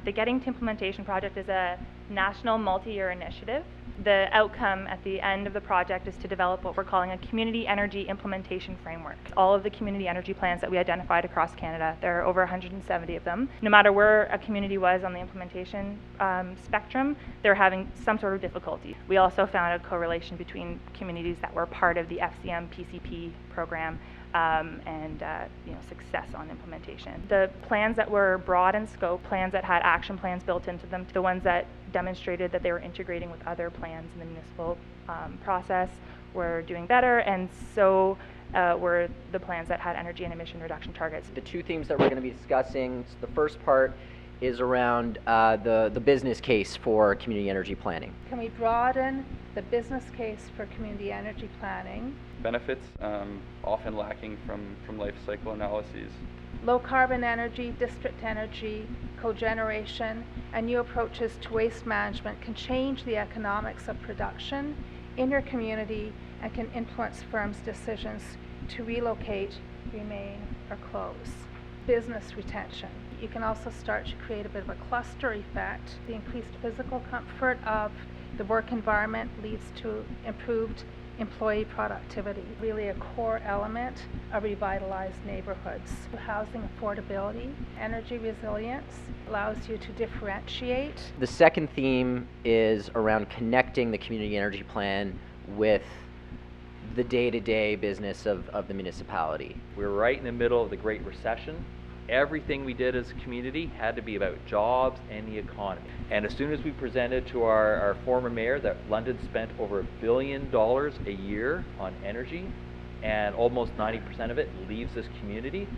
The Getting to Implementation project is a national multi-year initiative. The outcome at the end of the project is to develop what we're calling a community energy implementation framework. All of the community energy plans that we identified across Canada, there are over 170 of them. No matter where a community was on the implementation spectrum, they're having some sort of difficulty. We also found a correlation between communities that were part of the FCM-PCP program and success on implementation. The plans that were broad in scope, plans that had action plans built into them, the ones that demonstrated that they were integrating with other plans in the municipal process were doing better, and so were the plans that had energy and emission reduction targets. The two themes that we're going to be discussing, the first part is around the business case for community energy planning. Can we broaden the business case for community energy planning? Benefits often lacking from life cycle analyses. Low carbon energy, district energy, cogeneration, and new approaches to waste management can change the economics of production in your community and can influence firms' decisions to relocate, remain, or close. Business retention. You can also start to create a bit of a cluster effect. The increased physical comfort of the work environment leads to improved employee productivity, really a core element of revitalized neighborhoods. Housing affordability, energy resilience allows you to differentiate. The second theme is around connecting the community energy plan with the day-to-day business of the municipality. We were right in the middle of the Great Recession. Everything we did as a community had to be about jobs and the economy. And as soon as we presented to our former mayor that London spent over $1 billion a year on energy and almost 90% of it leaves this community,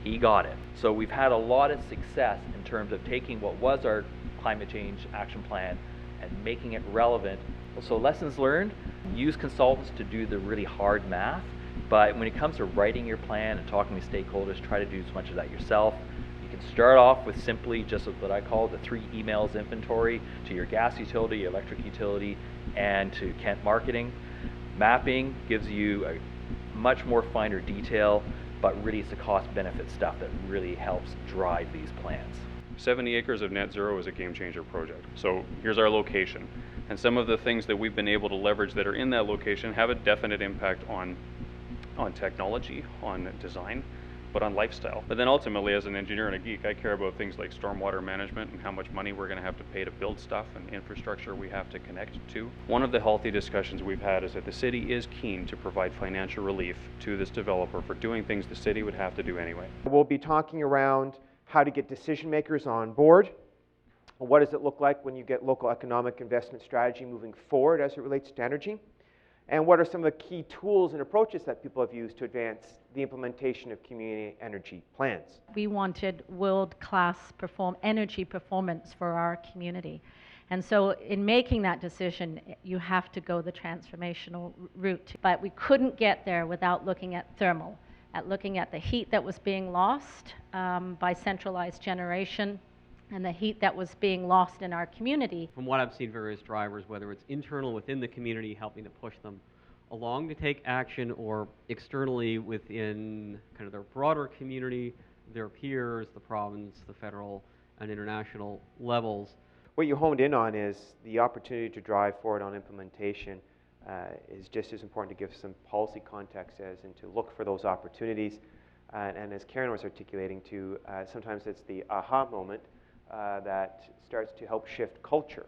he got it. So we've had a lot of success in terms of taking what was our climate change action plan and making it relevant. So lessons learned, use consultants to do the really hard math. But when it comes to writing your plan and talking to stakeholders, try to do as much of that yourself. You can start off with simply just what I call the 3 emails inventory to your gas utility, your electric utility, and to Kent Marketing. Mapping gives you a much more finer detail, but really it's the cost-benefit stuff that really helps drive these plans. 70 acres of net zero is a game changer project. So here's our location. And some of the things that we've been able to leverage that are in that location have a definite impact on technology, on design, but on lifestyle. But then ultimately, as an engineer and a geek, I care about things like stormwater management and how much money we're going to have to pay to build stuff and infrastructure we have to connect to. One of the healthy discussions we've had is that the city is keen to provide financial relief to this developer for doing things the city would have to do anyway. We'll be talking around how to get decision makers on board. What does it look like when you get local economic investment strategy moving forward as it relates to energy? And what are some of the key tools and approaches that people have used to advance the implementation of community energy plans? We wanted world-class energy performance for our community. And so in making that decision, you have to go the transformational route. But we couldn't get there without looking at thermal, looking at the heat that was being lost by centralized generation, and the heat that was being lost in our community. From what I've seen, various drivers, whether it's internal within the community, helping to push them along to take action, or externally within kind of their broader community, their peers, the province, the federal and international levels. What you honed in on is the opportunity to drive forward on implementation is just as important to give some policy context as and to look for those opportunities. And as Karen was articulating too, sometimes it's the aha moment that starts to help shift culture.